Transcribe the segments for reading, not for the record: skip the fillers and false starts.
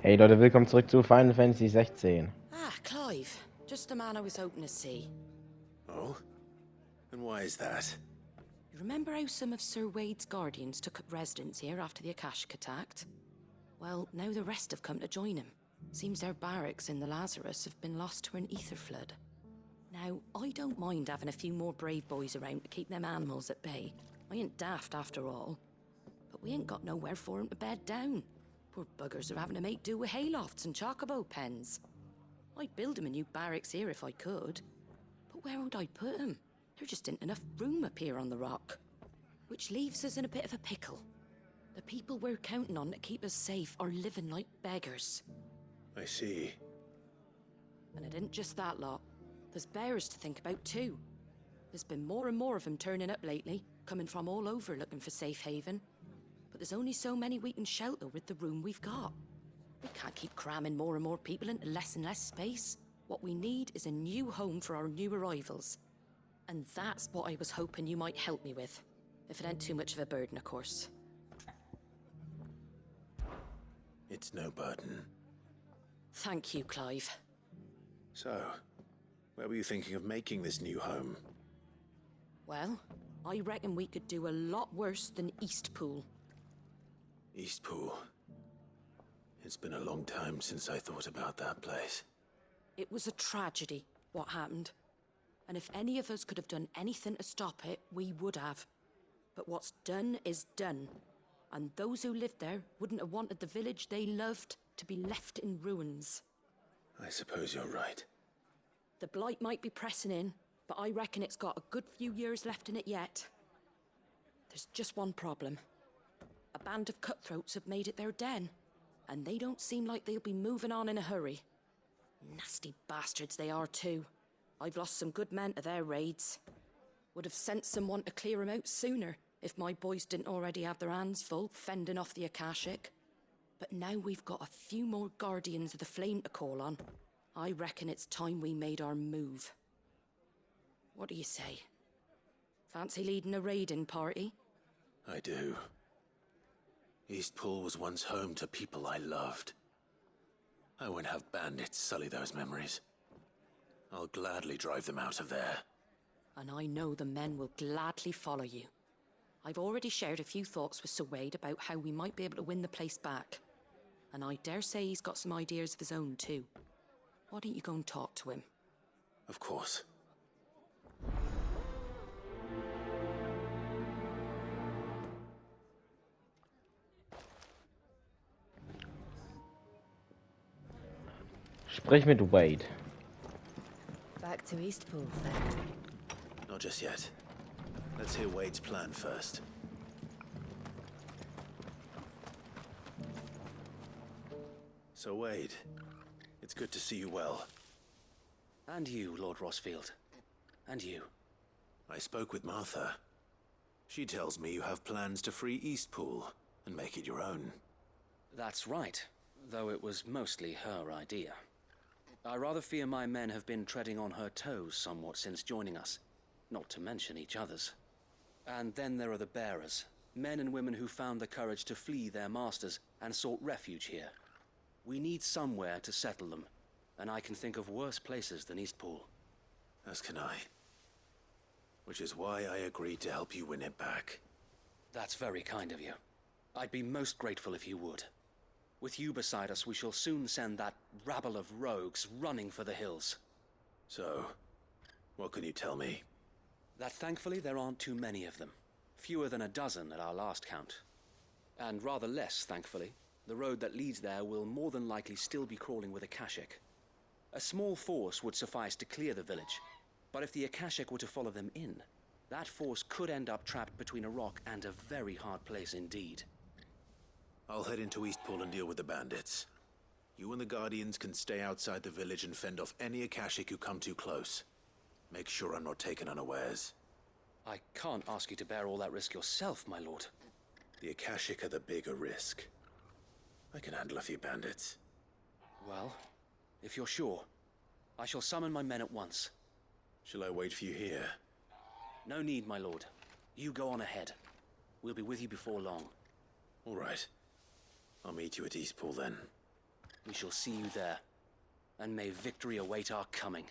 Hey Leute, willkommen zurück zu Final Fantasy 16. Ah, Clive. Just the man I was hoping to see. Oh? And why is that? You remember how some of Sir Wade's guardians took up residence here after the Akashic attacked? Well, now the rest have come to join him. Seems their barracks in the Lazarus have been lost to an ether flood. Now, I don't mind having a few more brave boys around to keep them animals at bay. I ain't daft after all. But we ain't got nowhere for 'em to bed down. Poor buggers are having to make do with haylofts and chocobo pens. I'd build 'em a new barracks here if I could. But where would I put 'em? There just ain't enough room up here on the rock. Which leaves us in a bit of a pickle. The people we're counting on to keep us safe are living like beggars. I see. And it ain't just that lot. There's bears to think about too. There's been more and more of them turning up lately, coming from all over looking for safe haven. But there's only so many we can shelter with the room we've got. We can't keep cramming more and more people into less and less space. What we need is a new home for our new arrivals. And that's what I was hoping you might help me with. If it ain't too much of a burden, of course. It's no burden. Thank you, Clive. So, where were you thinking of making this new home? Well, I reckon we could do a lot worse than Eastpool. Eastpool. It's been a long time since I thought about that place. It was a tragedy, what happened. And if any of us could have done anything to stop it, we would have. But what's done is done. And those who lived there wouldn't have wanted the village they loved to be left in ruins. I suppose you're right. The blight might be pressing in, but I reckon it's got a good few years left in it yet. There's just one problem. A band of cutthroats have made it their den, and they don't seem like they'll be moving on in a hurry. Nasty bastards they are too. I've lost some good men to their raids. Would have sent someone to clear 'em out sooner if my boys didn't already have their hands full fending off the Akashic. But now we've got a few more guardians of the flame to call on. I reckon it's time we made our move. What do you say? Fancy leading a raiding party? I do. Eastpool was once home to people I loved. I won't have bandits sully those memories. I'll gladly drive them out of there. And I know the men will gladly follow you. I've already shared a few thoughts with Sir Wade about how we might be able to win the place back. And I dare say he's got some ideas of his own too. Why don't you go and talk to him? Of course. Sprich mit Wade. Back to Eastpool, then. Not just yet. Let's hear Wade's plan first. So Wade, it's good to see you well. And you, Lord Rossfield. And you. I spoke with Martha. She tells me you have plans to free Eastpool and make it your own. That's right, though it was mostly her idea. I rather fear my men have been treading on her toes somewhat since joining us, not to mention each other's. And then there are the bearers, men and women who found the courage to flee their masters and sought refuge here. We need somewhere to settle them, and I can think of worse places than Eastpool. As can I. Which is why I agreed to help you win it back. That's very kind of you. I'd be most grateful if you would. With you beside us, we shall soon send that rabble of rogues running for the hills. So, what can you tell me? That thankfully there aren't too many of them. Fewer than a dozen at our last count. And rather less, thankfully. The road that leads there will more than likely still be crawling with Akashic. A small force would suffice to clear the village, but if the Akashic were to follow them in, that force could end up trapped between a rock and a very hard place indeed. I'll head into Eastpool and deal with the bandits. You and the Guardians can stay outside the village and fend off any Akashic who come too close. Make sure I'm not taken unawares. I can't ask you to bear all that risk yourself, my lord. The Akashic are the bigger risk. I can handle a few bandits. Well, if you're sure, I shall summon my men at once. Shall I wait for you here? No need, my lord. You go on ahead. We'll be with you before long. All right. I'll meet you at Eastpool then. We shall see you there, and may victory await our coming.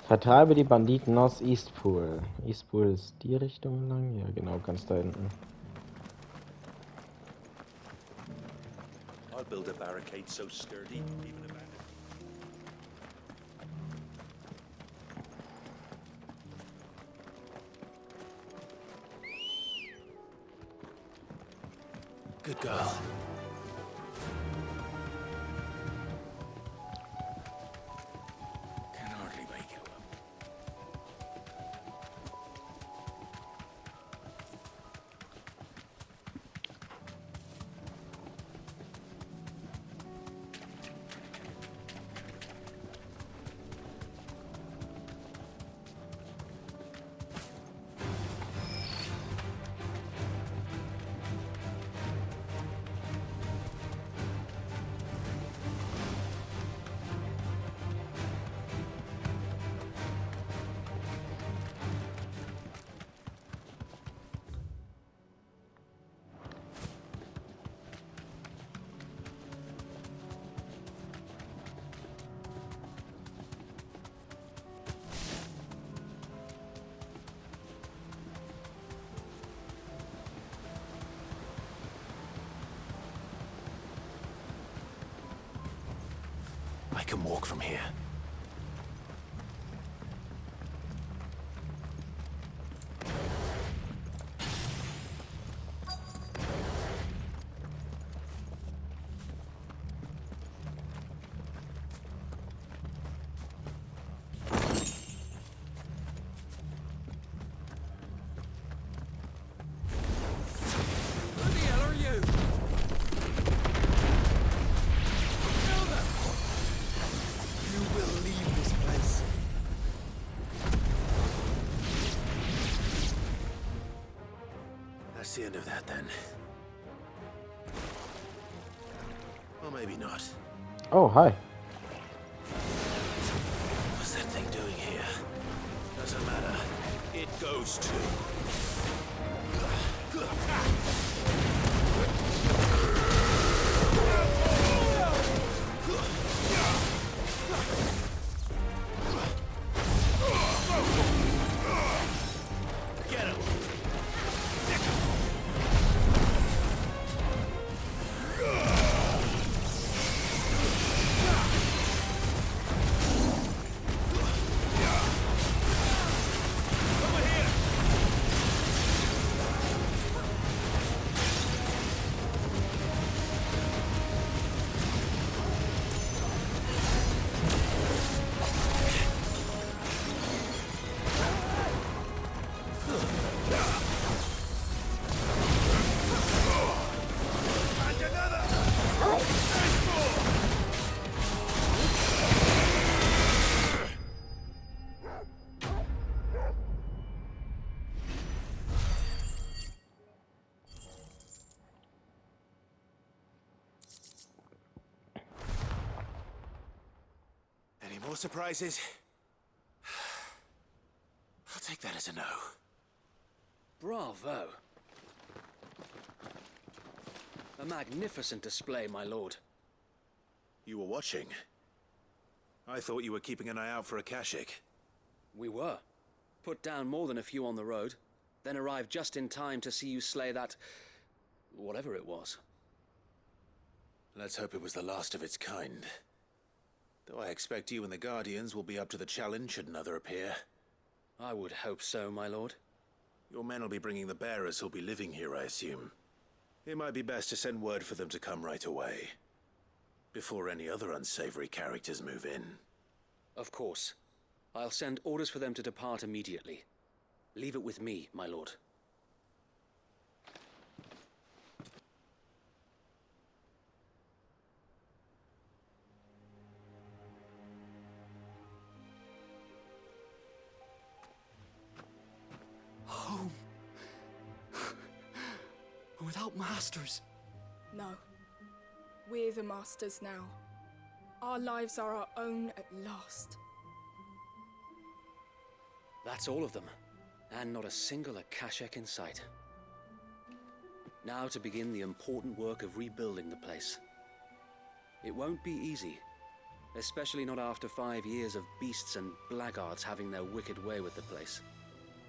Vertreibe die Banditen aus Eastpool. Eastpool ist die Richtung lang? Ja, genau, ganz da hinten. I'll build a barricade so sturdy, even a bandit. Good girl. Can hardly make it up. I can walk from here. Who the hell are you? You will leave this place. That's the end of that, then. Or maybe not. Oh, hi. What's that thing doing here? Doesn't matter. It goes too. Get him! Over here! And another! Any more surprises? I'll take that as a no. Bravo. A magnificent display, my lord. You were watching. I thought you were keeping an eye out for a Kashik. We were. Put down more than a few on the road, then arrived just in time to see you slay that... whatever it was. Let's hope it was the last of its kind. Though I expect you and the Guardians will be up to the challenge should another appear. I would hope so, my lord. Your men will be bringing the bearers who'll be living here, I assume. It might be best to send word for them to come right away, before any other unsavory characters move in. Of course. I'll send orders for them to depart immediately. Leave it with me, my lord. Home. Without masters. No. We're the masters now. Our lives are our own at last. That's all of them, and not a single Akashek in sight. Now to begin the important work of rebuilding the place. It won't be easy, especially not after 5 years of beasts and blackguards having their wicked way with the place.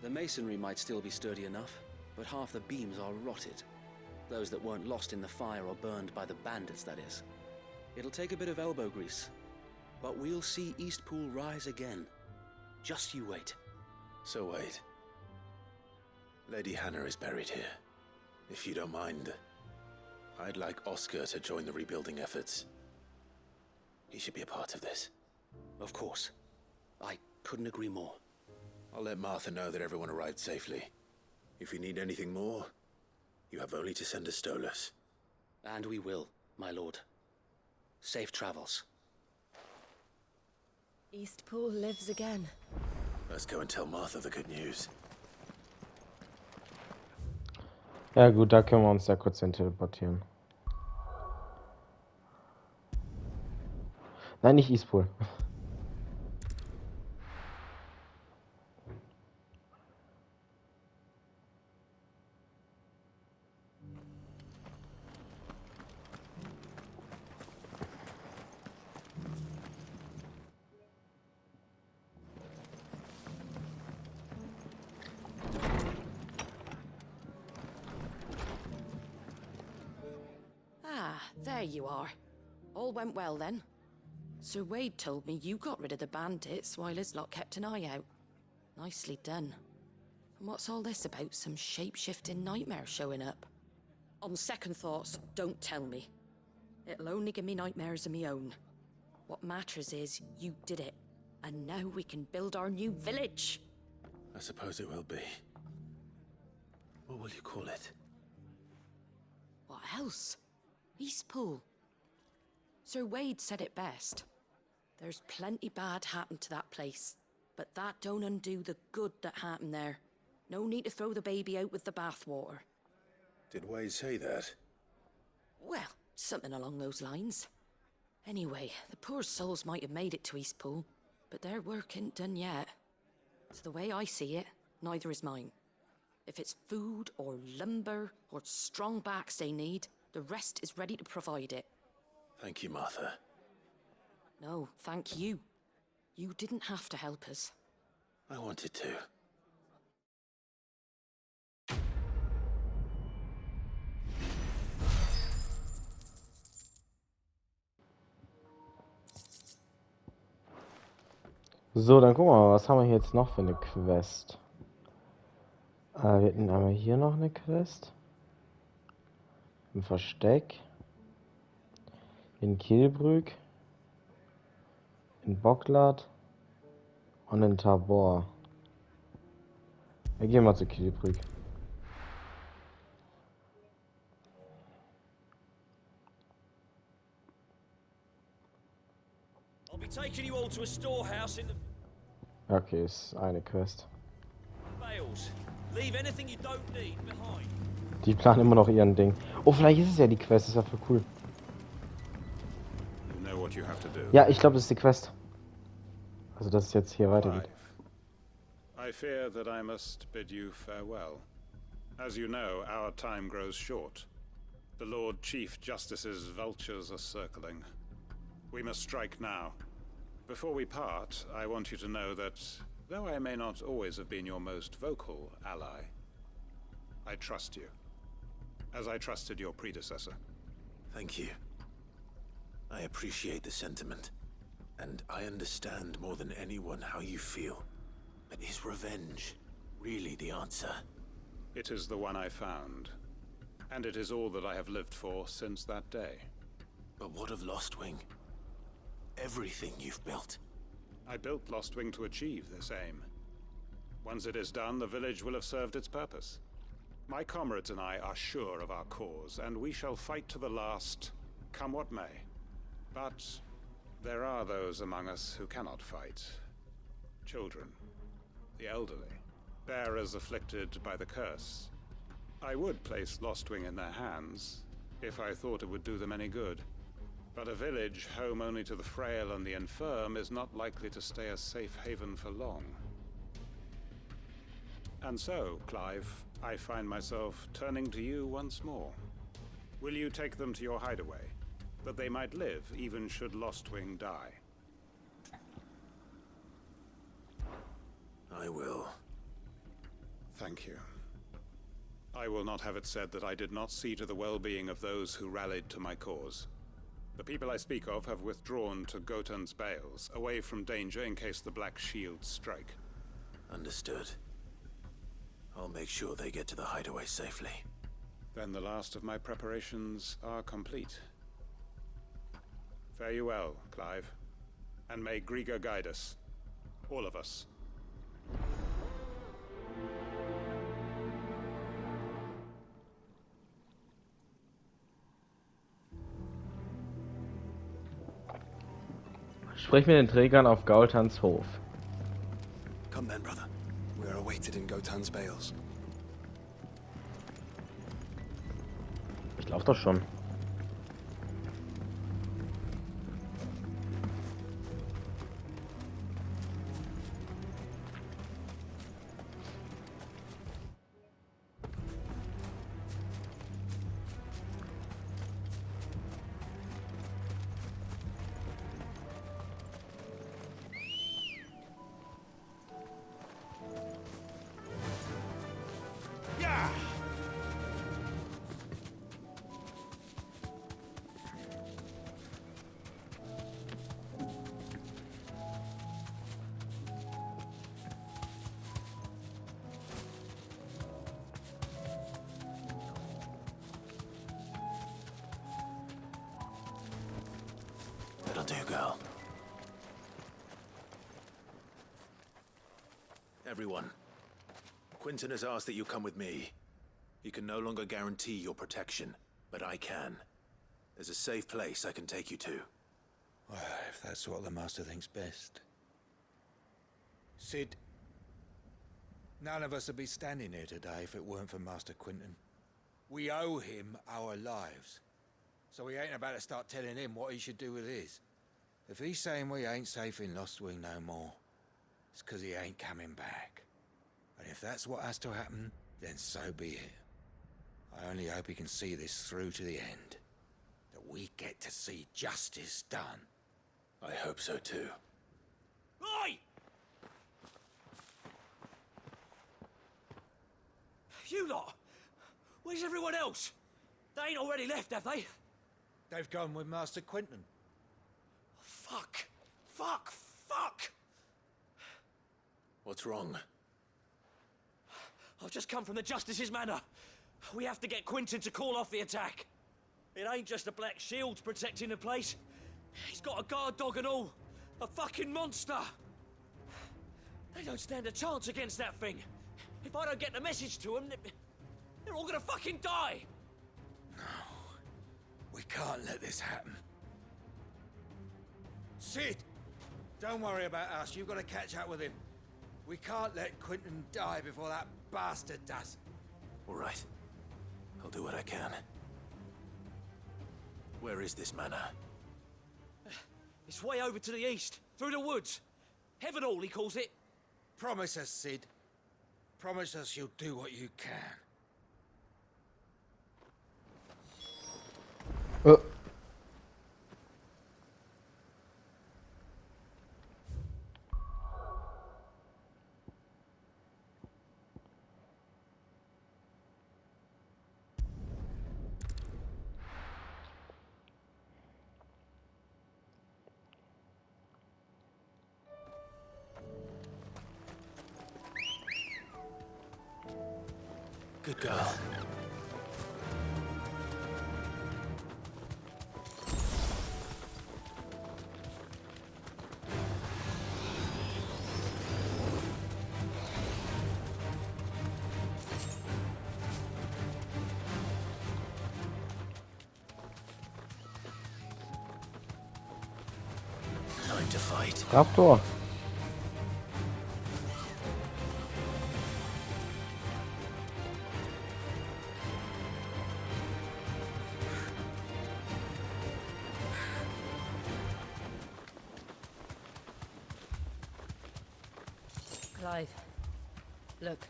The masonry might still be sturdy enough, but half the beams are rotted. Those that weren't lost in the fire or burned by the bandits, that is. It'll take a bit of elbow grease, but we'll see Eastpool rise again. Just you wait. So wait. Lady Hannah is buried here. If you don't mind, I'd like Oscar to join the rebuilding efforts. He should be a part of this. Of course. I couldn't agree more. I'll let Martha know that everyone arrived safely. If you need anything more, you have only to send a Stolas. And we will, my lord. Safe travels. Eastpool lives again. Let's go and tell Martha the good news. Ja gut, da können wir uns ja kurz hin teleportieren. Nein, nicht Eastpool. Ah, there you are. All went well then. Sir Wade told me you got rid of the bandits while his lot kept an eye out. Nicely done. And what's all this about some shape-shifting nightmare showing up? On second thoughts, don't tell me. It'll only give me nightmares of me own. What matters is you did it. And now we can build our new village. I suppose it will be. What will you call it? What else? Eastpool. Sir Wade said it best. There's plenty bad happened to that place, but that don't undo the good that happened there. No need to throw the baby out with the bathwater. Did Wade say that? Well, something along those lines. Anyway, the poor souls might have made it to Eastpool, but their work ain't done yet. So the way I see it, neither is mine. If it's food or lumber or strong backs they need, the rest is ready to provide it. Thank you, Martha. No, thank you. You didn't have to help us. I wanted to. So, dann gucken wir mal, was haben wir hier jetzt noch für eine Quest? Wir hätten einmal hier noch eine Quest. Im Versteck. In Kilbrück. In Bocklad. Und in Tabor. Wir gehen mal zu Kilbrück. I'll be taking you all to a storehouse in the Okay, ist eine Quest. Vales. Leave anything you don't need behind. Die planen immer noch ihren Ding. Oh, vielleicht ist es ja die Quest, das ist ja voll cool. You know what you have to do. Ja, ich glaube, das ist die Quest. Also, dass es jetzt hier weitergeht. I fear that I must bid you farewell. As you know, our time grows short. The Lord Chief Justice's vultures are circling. We must strike now. Before we part, I want you to know that, though I may not always have been your most vocal ally, I trust you, as I trusted your predecessor. Thank you. I appreciate the sentiment, and I understand more than anyone how you feel. But is revenge really the answer? It is the one I found, and it is all that I have lived for since that day. But what of Lostwing? Everything you've built. I built Lostwing to achieve this aim. Once it is done, the village will have served its purpose. My comrades and I are sure of our cause, and we shall fight to the last, come what may. But there are those among us who cannot fight. Children, the elderly, bearers afflicted by the curse. I would place Lostwing in their hands, if I thought it would do them any good. But a village home only to the frail and the infirm is not likely to stay a safe haven for long. And so, Clive, I find myself turning to you once more. Will you take them to your hideaway, that they might live even should Lostwing die? I will. Thank you. I will not have it said that I did not see to the well-being of those who rallied to my cause. The people I speak of have withdrawn to Gotan's Bales, away from danger in case the Black Shields strike. Understood. I'll make sure they get to the hideaway safely. Then the last of my preparations are complete. Fare you well, Clive. And may Griga guide us. All of us. Sprich mit den Trägern auf Gaultans Hof. Come then, brother. We are awaited in Gotan's Bales. Ich lauf doch schon. That'll do, girl. Everyone, Quinton has asked that you come with me. He can no longer guarantee your protection, but I can. There's a safe place I can take you to. Well, if that's what the Master thinks best. Sid, none of us would be standing here today if it weren't for Master Quinton. We owe him our lives. So we ain't about to start telling him what he should do with his. If he's saying we ain't safe in Lostwing no more, it's 'cause he ain't coming back. And if that's what has to happen, then so be it. I only hope he can see this through to the end. That we get to see justice done. I hope so too. Oi! You lot! Where's everyone else? They ain't already left, have they? They've gone with Master Quinton. Fuck! Fuck! Fuck! What's wrong? I've just come from the Justice's manor. We have to get Quinton to call off the attack. It ain't just the Black Shields protecting the place. He's got a guard dog and all. A fucking monster. They don't stand a chance against that thing. If I don't get the message to them, they're all gonna fucking die. We can't let this happen. Sid! Don't worry about us. You've got to catch up with him. We can't let Quinton die before that bastard does. All right. I'll do what I can. Where is this manor? It's way over to the east, through the woods. Heaven Hall, he calls it. Promise us, Sid. Promise us you'll do what you can. Good girl. Time to fight. Raptor. Clive, look,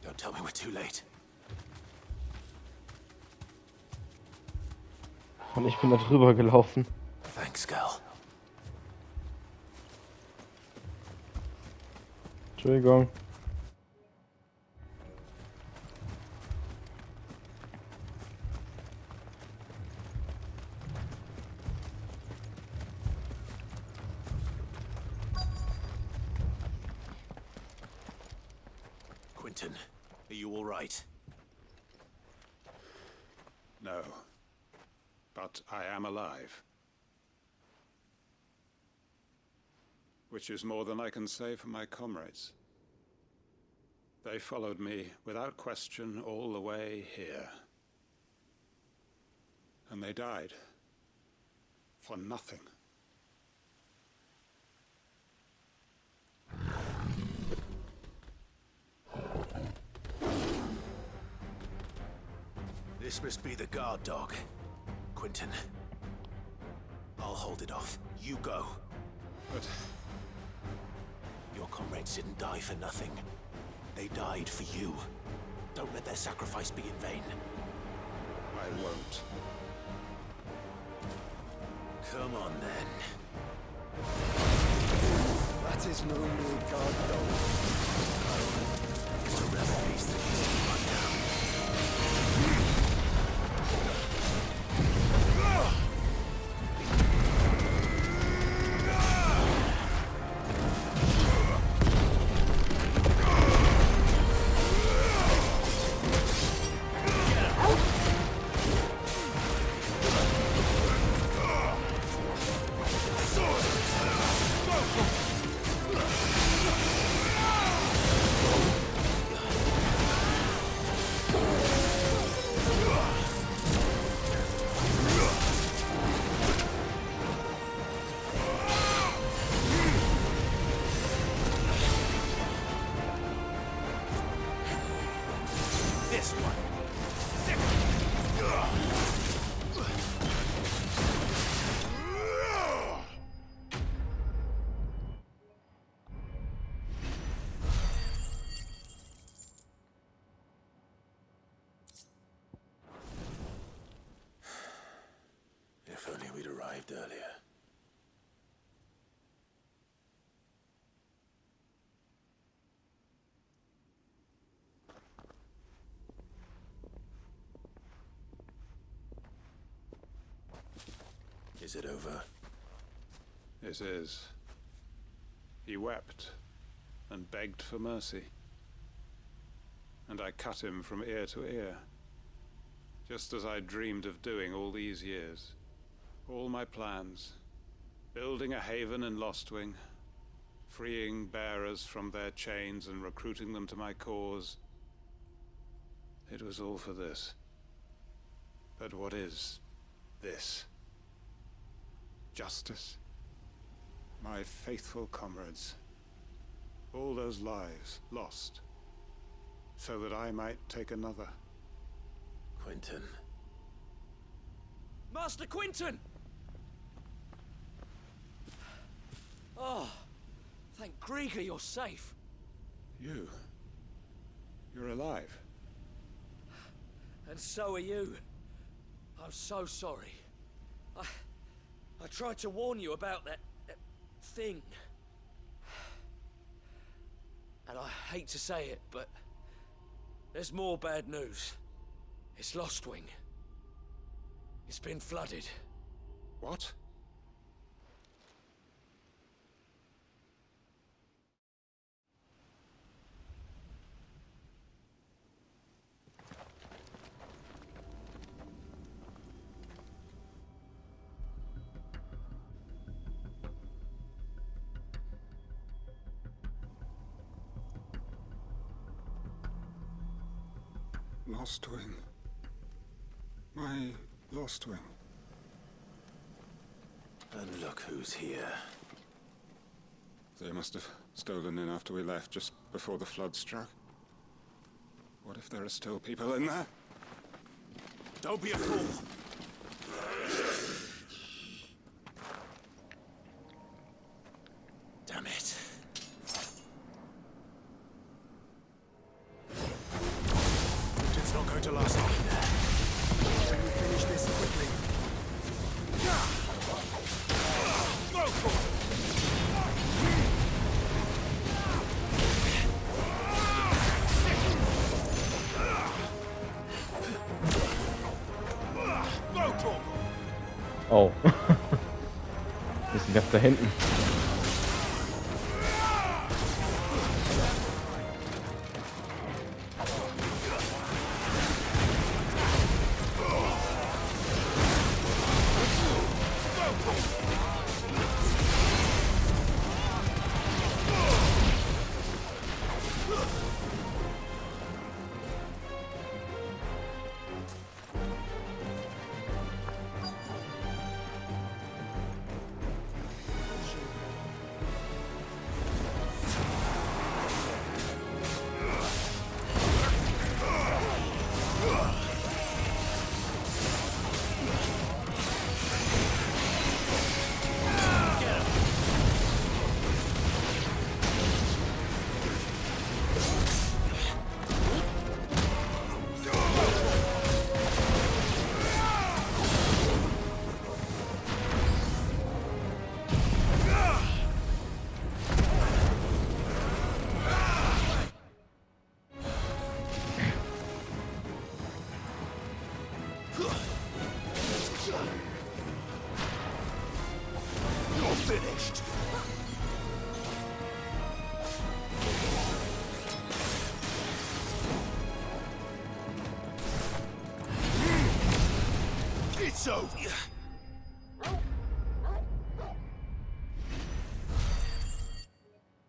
Don't tell me we're too late. Und ich bin da drüber gelaufen. Thanks, Gal. Entschuldigung. Quentin, are you all right? No. But I am alive. Which is more than I can say for my comrades. They followed me without question all the way here. And they died. For nothing. This must be the guard dog. Quentin. I'll hold it off. You go. But your comrades didn't die for nothing. They died for you. Don't let their sacrifice be in vain. I won't. Come on, then. That is no mere guard dog. It's a rebel beast that needs to be run down. If only we'd arrived earlier. Is it over? It is. He wept and begged for mercy. And I cut him from ear to ear, just as I dreamed of doing all these years. All my plans, building a haven in Lostwing, freeing bearers from their chains and recruiting them to my cause. It was all for this. But what is this? Justice? My faithful comrades. All those lives lost, so that I might take another. Quentin. Master Quentin! Oh, thank Grieger you're safe. You're alive. And so are you. I'm so sorry. I tried to warn you about that thing. And I hate to say it, but there's more bad news. It's Lostwing. It's been flooded. What? Lostwing. My Lostwing. And look who's here. They must have stolen in after we left, just before the flood struck. What if there are still people in there? Don't be a fool! Damn it. Oh. Bisschen ganz da hinten. Finished. It's over.